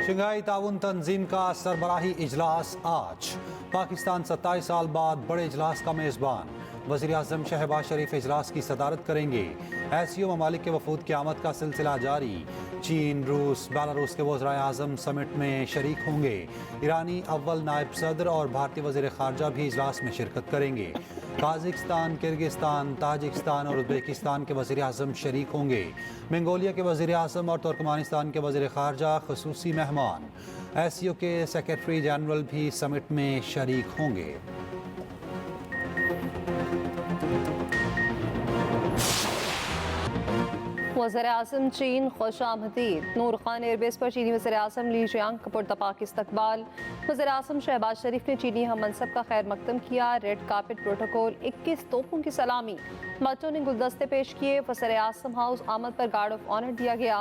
Shanghai ताउन तंजीम का सरबराही इजलास आज। पाकिस्तान 27 साल बाद बड़े इजलास का मेज़बान। वज़ीर आज़म शहबाज शरीफ इजलास की सदारत करेंगे। एससीओ ममालिक के वफूद की आमद का सिलसिला जारी। चीन, रूस, बेलारूस के वज़राए आज़म समिट में शरीक होंगे। ईरानी अव्वल नायब सदर और भारतीय वज़ीर ख़ारजा भी इजलास में शिरकत करेंगे। काज़िकिस्तान, किर्गिस्तान, ताजिकिस्तान और उज़्बेकिस्तान के वज़ीर आज़म शरीक होंगे। मंगोलिया के वज़ीर आज़म और तुर्कमानिस्तान के वज़ीर ख़ारजा ख़ुसूसी मेहमान। एससीओ के सेक्रेटरी जनरल भी समिट में शरीक होंगे। वज़ीर-ए-आज़म चीन खुशामदीद। नूर खान एयरबेस पर चीनी वज़ीर-ए-आज़म ली जियांग का पुरतपाक इस्तकबाल। वज़ीर-ए-आज़म शहबाज शरीफ ने चीनी हम मनसब का खैर मकदम किया। रेड कार्पेट प्रोटोकॉल, 21 तोपों की सलामी, बच्चों ने गुलदस्ते पेश किए। वज़ीर-ए-आज़म हाउस आमद पर गार्ड ऑफ ऑनर दिया गया।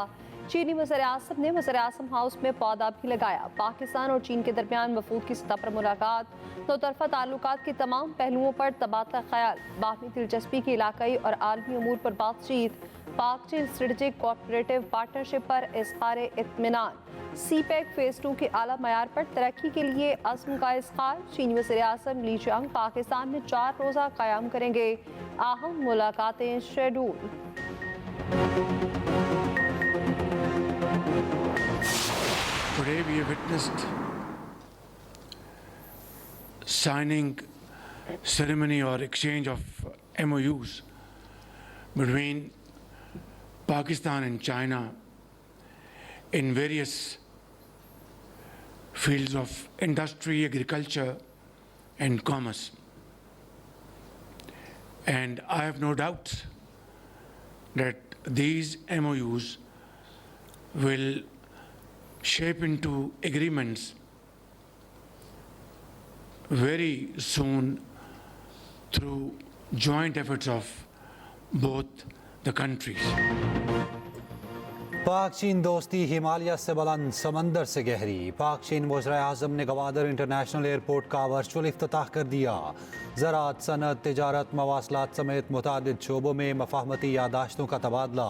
चीनी वज़ीर-ए-आज़म ने वज़ीर-ए-आज़म हाउस में पौधा भी लगाया। पाकिस्तान और चीन के दरमियान वफूद की सतह पर मुलाकात। दो तरफा ताल्लुकात के तमाम पहलुओं पर तबादला ख्याल। बाहमी दिलचस्पी की इलाकाई और आलमी अमूर पर बातचीत। पाक चीन स्ट्रेटेजिक कोऑपरेटिव पार्टनरशिप पर इज़हार इत्मीनान। सीपैक फेज़ 2 के आला मयार पर तरक्की के लिए अज़्म का इज़हार। चीनी वज़ीर-ए-आज़म ली जियांग पाकिस्तान में 4 रोज़ा क़याम करेंगे। अहम मुलाकातें schedule. Today we have witnessed signing ceremony or exchange of MOUs between Pakistan and China in various fields of industry, agriculture and commerce. And I have no doubt that these MOUs will shape into agreements very soon through joint efforts of both the countries. पाक चीन दोस्ती हिमालय से बुलंद, समंदर से गहरी। पाक चीन वज़ीर-ए-आज़म ने गवादर इंटरनेशनल एयरपोर्ट का वर्चुअल इफ्तिताह कर दिया। ज़राअत, सनअत, तिजारत, मवासलात समेत मुतादिद शोबों में मफाहमती यादाश्तों का तबादला।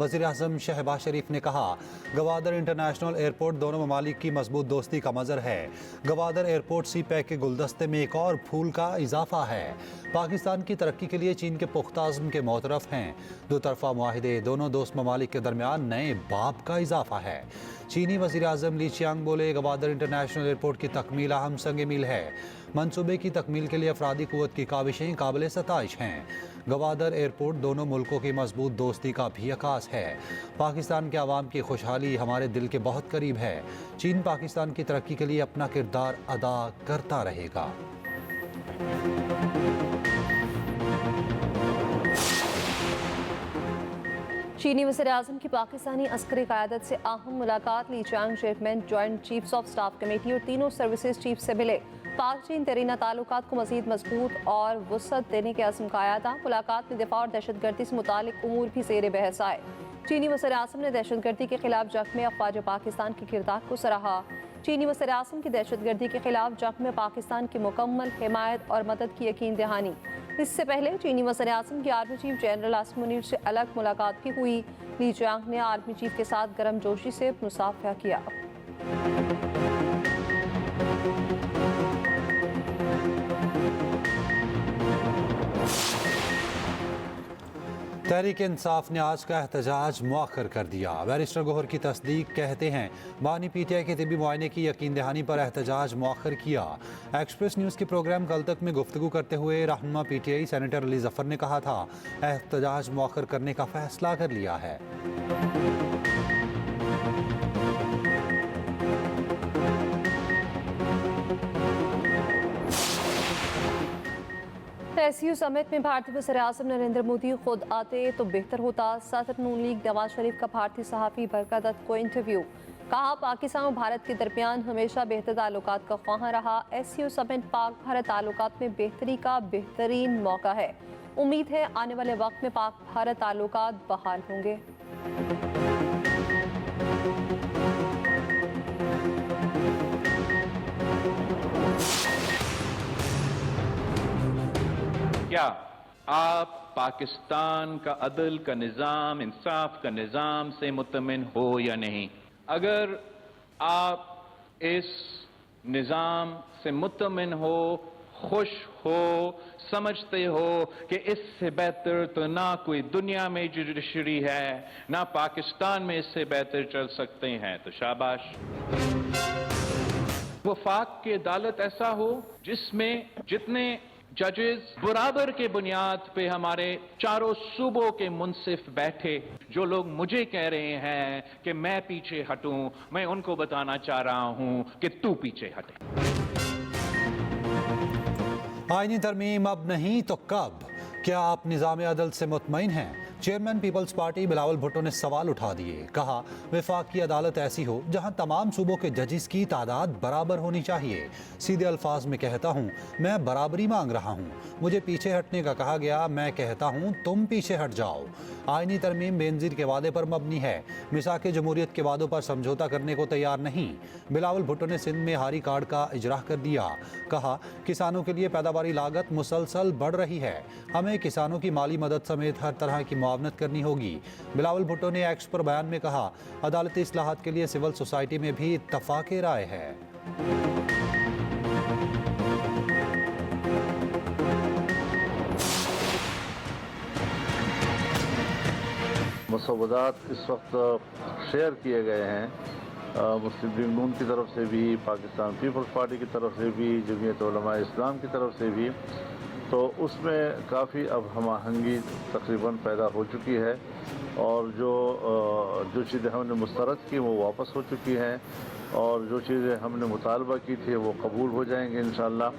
वज़ीर-ए-आज़म शहबाज शरीफ ने कहा, गवादर इंटरनेशनल एयरपोर्ट दोनों ममालिक की मजबूत दोस्ती का मज़र है। गवादर एयरपोर्ट सी पैक के गुलदस्ते में एक और फूल का इजाफा है। पाकिस्तान की तरक्की के लिए चीन के पुख्ता अज़्म के मोतरफ हैं। दो तरफा मुआहिदे दोनों दोस्त ममालिक के दरमियान नए बाब का इजाफा है। चीनी वज़ीर-ए-आज़म ली जियांग बोले, गवादर इंटरनेशनल एयरपोर्ट की तकमील अहम संग मील है। मनसूबे की तकमील के लिए अफरादी क़ुव्वत की काविशें काबिल सताइश हैं। गवादर एयरपोर्ट दोनों मुल्कों की मजबूत दोस्ती का भी अकास है। पाकिस्तान के अवाम की खुशहाली हमारे दिल के बहुत करीब है। चीन पाकिस्तान की तरक्की के लिए अपना किरदार अदा करता रहेगा। चीनी वज़ीर-ए-आज़म की पाकिस्तानी अस्करी क़यादत से अहम मुलाकात। Li Jiang chairman joint chiefs of staff committee और तीनों सर्विसेज चीफ से मिले। पाक चीन तरीना ताल्लुकात को मज़ीद मजबूत और वुसअत देने के अज़्म का आया था। मुलाकात में दिफा और दहशतगर्दी से मुतालिक उमूर भी ज़ेर बहस आए। चीनी वज़ीर-ए-आज़म ने दहशतगर्दी के खिलाफ जंग में अफ़वाज पाकिस्तान के किरदार को सराहा। चीनी वज़ीर-ए-आज़म की दहशतगर्दी के खिलाफ जंग में पाकिस्तान की मुकम्मल हिमायत और मदद की यकीन दहानी। इससे पहले चीनी वज़ीर-ए-आज़म की army chief general Asim Munir से अलग मुलाकात भी हुई। ली जियांग ने आर्मी चीफ के साथ गर्मजोशी से मुसाफिया किया। तहरीक इंसाफ ने आज का एहतजाज मुअख्खर कर दिया। बैरिस्टर गौहर की तस्दीक कहते हैं, बानी पीटीआई के तिबी मुआयने की यकीन दहानी पर एहतजाज मुअख्खर किया। एक्सप्रेस न्यूज़ के प्रोग्राम कल तक में गुफ्तगू करते हुए रहनुमा पीटीआई सेनेटर अली जफ़र ने कहा था, एहतजाज मुअख्खर करने का फैसला कर लिया है। एसयू समिट में भारतीय वज़ीर-ए-आज़म नरेंद्र मोदी खुद आते तो बेहतर होता। सदर नून लीग नवाज शरीफ का भारतीय सहाफ़ी बरकत दत्त को इंटरव्यू। कहा, पाकिस्तान और भारत के दरमियान हमेशा बेहतर ताल्लुकात का ख्वाहां रहा। एसयू समिट पाक भारत ताल्लुकात में बेहतरी का बेहतरीन मौका है। उम्मीद है आने वाले वक्त में पाक भारत ताल्लुकात बहाल होंगे। क्या आप पाकिस्तान का अदल का निज़ाम, इंसाफ का निज़ाम से मुतमिन हो या नहीं। अगर आप इस निज़ाम से मुतमिन हो, खुश हो, समझते हो कि इससे बेहतर तो ना कोई दुनिया में जुडिशरी है, ना पाकिस्तान में इससे बेहतर चल सकते हैं, तो शाबाश। वफाक की अदालत ऐसा हो जिसमें जितने जजेस बराबर के बुनियाद पे हमारे चारों सूबों के मुंसिफ बैठे। जो लोग मुझे कह रहे हैं कि मैं पीछे हटूं, मैं उनको बताना चाह रहा हूं कि तू पीछे हटे। आईनी तरमीम अब नहीं तो कब? क्या आप निज़ाम अदल से मुतमईन हैं? Chairman Peoples Party Bilawal Bhutto ने सवाल उठा दिए। कहा, वफाकी अदालत ऐसी हो जहां तमाम सूबों के जजिस की तादाद बराबर होनी चाहिए। सीधे अल्फाज में कहता हूं, मैं बराबरी मांग रहा हूं। मुझे पीछे हटने का कहा गया, मैं कहता हूं तुम पीछे हट जाओ। आईनी तरमीम बेनज़ीर के वादे पर मबनी है, मिसाक जमहूरियत के वादों पर समझौता करने को तैयार नहीं। बिलावल भुट्टो ने सिंध में हारी कार्ड का इजरा कर दिया। कहा, किसानों के लिए पैदावारी लागत मुसलसल बढ़ रही है, हमें किसानों की माली मदद समेत हर तरह की मुआवनत करनी होगी। बिलावल भुट्टो ने एक्स पर बयान में कहा, अदालती इस्लाहात के लिए सिविल सोसाइटी में भी इत्तफाक राय है। मसौदात इस वक्त शेयर किए गए हैं मुस्लिम लीग नून की तरफ से भी, पाकिस्तान पीपल्स पार्टी की तरफ से भी, जमीयत उलमा इस्लाम की तरफ से भी। तो उसमें काफ़ी अब हम आहंगी तकरीबन पैदा हो चुकी है और जो चीज़ें हमने मुस्तरद की वो वापस हो चुकी हैं और जो चीज़ें हमने मुतालबा की थी वो कबूल हो जाएंगे इंशाअल्लाह।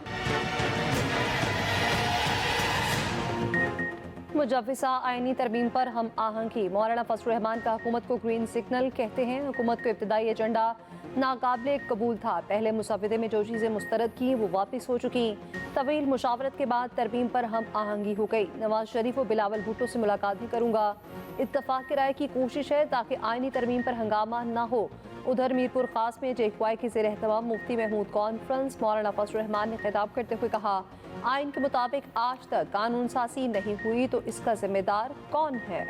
मुजव्विसा आईनी तरमीम पर हम आहंगी। मौलाना फजल रहमान का हुकूमत को ग्रीन सिग्नल कहते हैं। हुकूमत को इब्तदाई एजेंडा नाकाबिले कबूल था। पहले मुसवदे में जो चीज़ें मुस्तरद की वो वापस हो चुकी। तवील मुशावरत के बाद तरमीम पर हम आहंगी हो गई। नवाज शरीफ व बिलावल भुट्टो से मुलाकात भी करूँगा। इत्तफाक की राय की कोशिश है ताकि आईनी तरमीम पर हंगामा ना हो। उधर मीरपुर खास में JQI के ज़ेर एहतमाम मुफ्ती महमूद कॉन्फ्रेंस। मौलाना फजल रहमान ने खिताब करते हुए कहा, आइन के मुताबिक आज तक कानून साजी नहीं हुई तो इसका जिम्मेदार कौन है?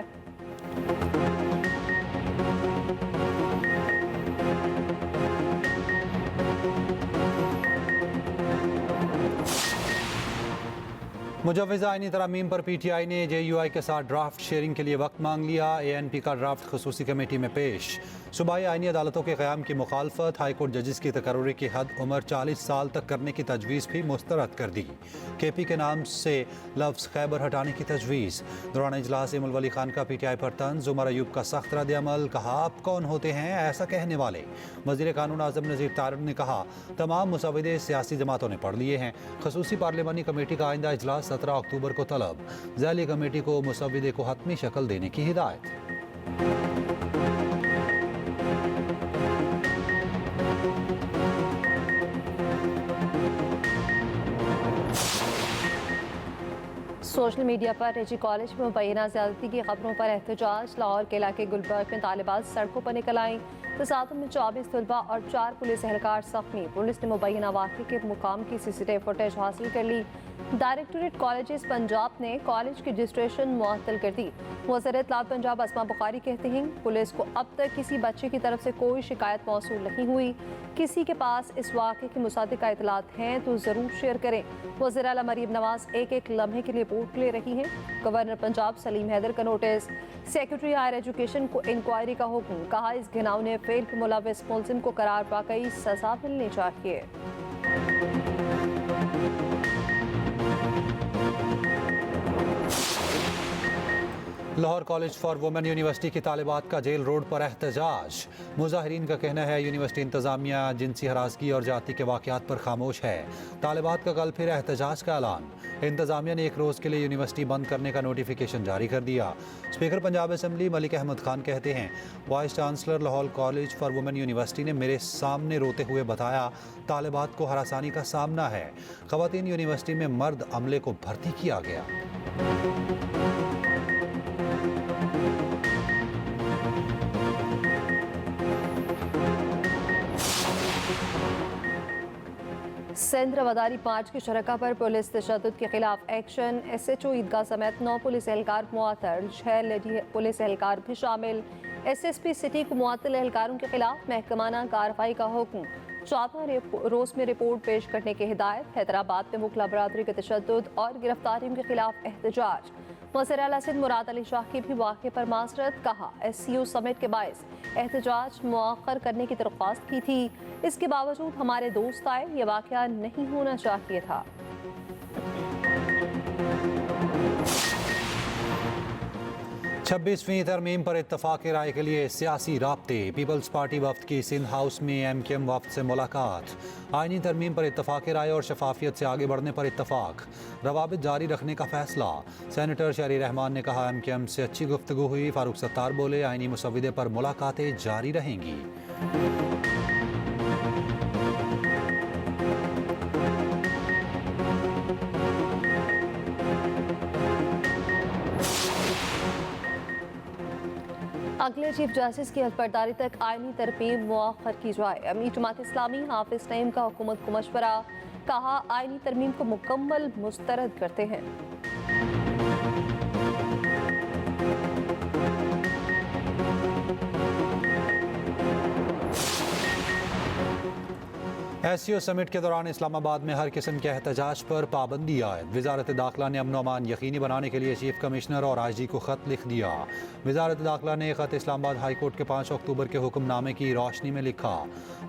मुजव्विज़ आईनी तरामीम पर PTI ने JUI के साथ ड्राफ्ट शेयरिंग के लिए वक्त मांग लिया। ANP का ड्राफ्ट खसूसी कमेटी में पेश। सूबाई आईनी अदालतों के क़याम की मुखालफत। हाईकोर्ट जजिस की तकर्रुरी की हद उम्र 40 साल तक करने की तजवीज़ भी मुस्तरद कर दी। KP के नाम से लफ्ज़ खैबर हटाने की तजवीज़। दौरान इजलास इमल वली खान का PTI पर तंज। उमर अयूब का सख्त रद्द अमल। कहा, आप कौन होते हैं ऐसा कहने वाले? वज़ीर कानून आज़म नज़ीर तारिक ने कहा, तमाम मुसवदे सियासी जमातों ने पढ़ लिए हैं। खसूसी पार्लिमानी कमेटी का आइंदा इजलास 17 अक्टूबर को तलब। ज़ैली कमेटी को मुसवदे को हतमी शक्ल देने की हिदायत। सोशल मीडिया पर निजी कॉलेज में मुबैना ज़्यादती की खबरों पर एहतजाज। लाहौर के इलाके गुलबर्ग में तालिबात सड़कों पर निकल आईं। तसादुम में 24 तलबा और 4 पुलिस एहलकार जख्मी। पुलिस ने मुबैना वाक़े के मुकाम की CCTV फुटेज हासिल कर ली। डायरेक्टोरेट कॉलेजेस पंजाब ने कॉलेज की रजिस्ट्रेशन मुअत्तल कर दी। वज़ीर इत्तलात पंजाब अस्मा बुखारी कहते हैं, पुलिस को अब तक किसी बच्चे की तरफ से कोई शिकायत मौसूल नहीं हुई। किसी के पास इस वाक़े के मुसादिक़ इत्तलात हैं तो ज़रूर शेयर करें। वज़ीर आला मरीम नवाज एक एक लम्हे की रिपोर्ट ले रही हैं। गवर्नर पंजाब सलीम हैदर का नोटिस। सेक्रेटरी हायर एजुकेशन को इंक्वायरी का हुक्म। कहा, इस घिनौने फेल के मुलविस मुलजिम को करार वाकई सजा मिलनी चाहिए। Lahore college for women university की तालिबात का जेल रोड पर एहतजाज। मुजाहिरीन का कहना है यूनिवर्सिटी इंतजामिया जिनसी हरासगी और जाति के वाक़यात पर खामोश है। तालिबात का कल फिर एहतजाज का ऐलान। इंतजामिया ने एक रोज़ के लिए यूनिवर्सिटी बंद करने का नोटिफिकेशन जारी कर दिया। स्पीकर पंजाब असम्बली मलिक अहमद खान कहते हैं, vice chancellor Lahore college for women university ने मेरे सामने रोते हुए बताया, तालिबात को हरासानी का सामना है। ख़वातीन यूनिवर्सिटी में मर्द अमले को भर्ती किया गया। सिंध रवादारी मार्च की शरका पर पुलिस तशद्दुद के खिलाफ एक्शन। SHO ईदगाह समेत 9 पुलिस एहलकार मुअत्तल, 6 लेडी पुलिस एहलकार भी शामिल। SSP सिटी को मुअत्तल एहलकारों के खिलाफ महकमाना कार्रवाई का हुक्म। 14 रोज में रिपोर्ट पेश करने की हिदायत। हैदराबाद में मुगला बरादरी के तशद्दुद और गिरफ्तारियों के खिलाफ एहतजाज। वज़ीर आला सिंध मुराद अली शाह की भी वाक़े पर माज़रत। कहा SCO समिट के बायस एहतजाज मुअख्खर करने की दरख्वास्त की थी, इसके बावजूद हमारे दोस्त आए, ये वाक़या नहीं होना चाहिए था। 26वीं तरमीम पर इत्तफाक राय के लिए सियासी राब्ते। पीपल्स पार्टी वफ्द की सिंध हाउस में MKM वफ्द से मुलाकात। आईनी तरमीम पर इत्तफाक राय और शफाफियत से आगे बढ़ने पर इत्तफाक। रवाबित जारी रखने का फैसला। सेनेटर शहरी रहमान ने कहा MKM से अच्छी गुफ्तगू हुई। फारूक सत्तार बोले आईनी मुसविदे पर मुलाकातें जारी रहेंगी। अगले चीफ जस्टिस की हलफबरदारी तक आईनी तरमीम मुअख्खर की जाए। अमीर जमात इस्लामी हाफिज नईम का हुकूमत को मशवरा। कहा आईनी तरमीम को मुकम्मल मुस्तरद करते हैं। SCO समिट के दौरान इस्लामाबाद में हर किस्म के एहतजाज पर पाबंदी आयद। वजारत दाखिला ने अमन अमान यकीनी बनाने के लिए चीफ कमिश्नर और IG को ख़त लिख दिया। वजारत दाखिला ने ख़त इस्लामाबाद हाई कोर्ट के 5 अक्टूबर के हुक्मनामे की रोशनी में लिखा।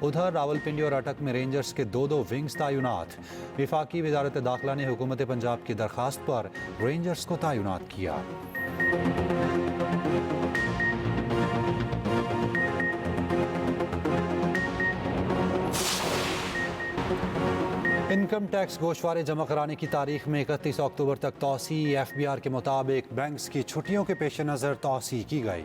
उधर रावलपिंडी और अटक में रेंजर्स के 2 विंग्स तैनात। विफाकी वजारत दाखिला ने हुकूमत पंजाब की दरख्वास्त पर रेंजर्स को तैनात किया। इनकम टैक्स गोशवारे जमा कराने की तारीख में 31 अक्टूबर तक तौसी। FBR के मुताबिक बैंक्स की छुट्टियों के पेश नज़र तौसी की गई।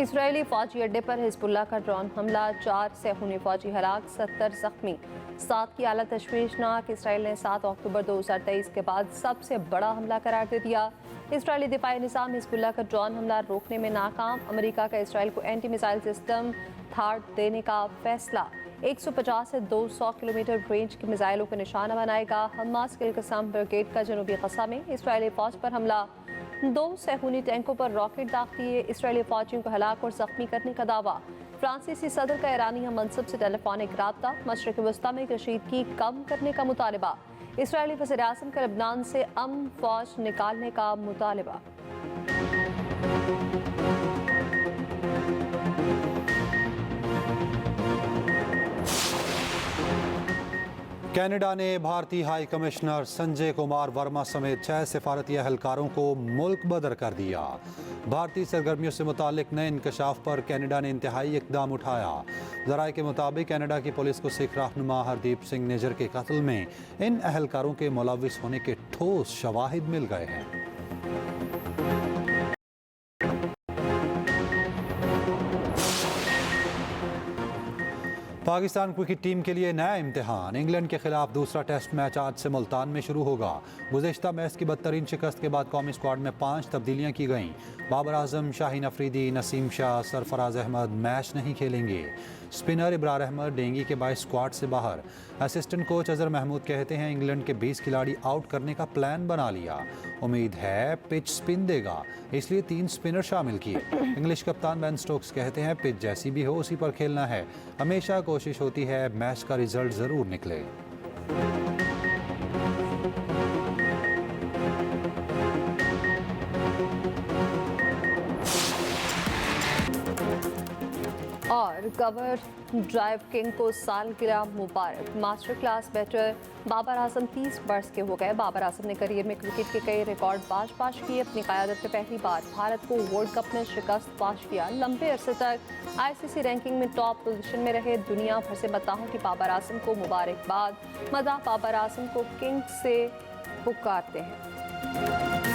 इसराइली फौजी अड्डे पर हिजबुल्लाह का ड्रोन हमला। 4 सेहूनी फौजी हलाक, 70 जख्मी। 7 की हालत तशवीशनाक। इसराइल ने 7 अक्टूबर 2023 के बाद सबसे बड़ा हमला करार दे दिया। इसराइली दिफाई निज़ाम हिजबुल्लाह का ड्रोन हमला रोकने में नाकाम। अमेरिका का इसराइल को एंटी मिसाइल सिस्टम थार्ड देने का फैसला। 150 से 200 किलोमीटर रेंज की मिसाइलों को निशाना बनाएगा। हमास के कसाम ब्रिगेड का जनूबी गजा में इसराइली फौज पर हमला। 2 सेहूनी टैंकों पर रॉकेट दाग दिए। इसराइली फौजियों को हलाक और जख्मी करने का दावा। फ्रांसीसी सदर का ईरानी मनसब से टेलीफोनिक राब्ता। मशरक़ वस्ता में कशीदगी कम करने का मुतालबा। इसराइली वज़ीर आज़म का लबनान से अमन फौज निकालने का मुतालबा। कनाडा ने भारतीय हाई कमिश्नर संजय कुमार वर्मा समेत 6 सिफारती एहलकारों को मुल्क बदर कर दिया। भारतीय सरगर्मियों से मुतालिक नए इंकशाफ पर कनाडा ने इंतहाई इकदाम उठाया। ज़राए के मुताबिक कनाडा की पुलिस को सिख रहनुमा हरदीप सिंह निजर के कत्ल में इन एहलकारों के मुलविस होने के ठोस शवाहिद मिल गए हैं। पाकिस्तान क्रिकेट टीम के लिए नया इम्तिहान। इंग्लैंड के खिलाफ दूसरा टेस्ट मैच आज से मुल्तान में शुरू होगा। गुज़िश्ता मैच की बदतरीन शिकस्त के बाद कौमी स्क्वाड में 5 तब्दीलियां की गईं। बाबर आजम, शाहीन अफरीदी, नसीम शाह, सरफराज अहमद मैच नहीं खेलेंगे। स्पिनर इब्रार अहमद डेंगी के बायस स्क्वाड से बाहर। असिस्टेंट कोच अजहर महमूद कहते हैं इंग्लैंड के 20 खिलाड़ी आउट करने का प्लान बना लिया। उम्मीद है पिच स्पिन देगा, इसलिए 3 स्पिनर शामिल किए। इंग्लिश कप्तान बेन स्टोक्स कहते हैं पिच जैसी भी हो उसी पर खेलना है। हमेशा कोशिश होती है मैच का रिजल्ट ज़रूर निकले। और कवर ड्राइव किंग को सालगिरह मुबारक। Master class batter Babar Azam 30 वर्ष के हो गए। बाबर आजम ने करियर में क्रिकेट के कई रिकॉर्ड पाश किए। अपनी क़यादत में पहली बार भारत को वर्ल्ड कप में शिकस्त पाश किया। लंबे अरसे तक ICC रैंकिंग में टॉप पोजीशन में रहे। दुनिया भर से मदाहों की बाबर आजम को मुबारकबाद। मदाह बाबर आजम को किंग से पुकारते हैं।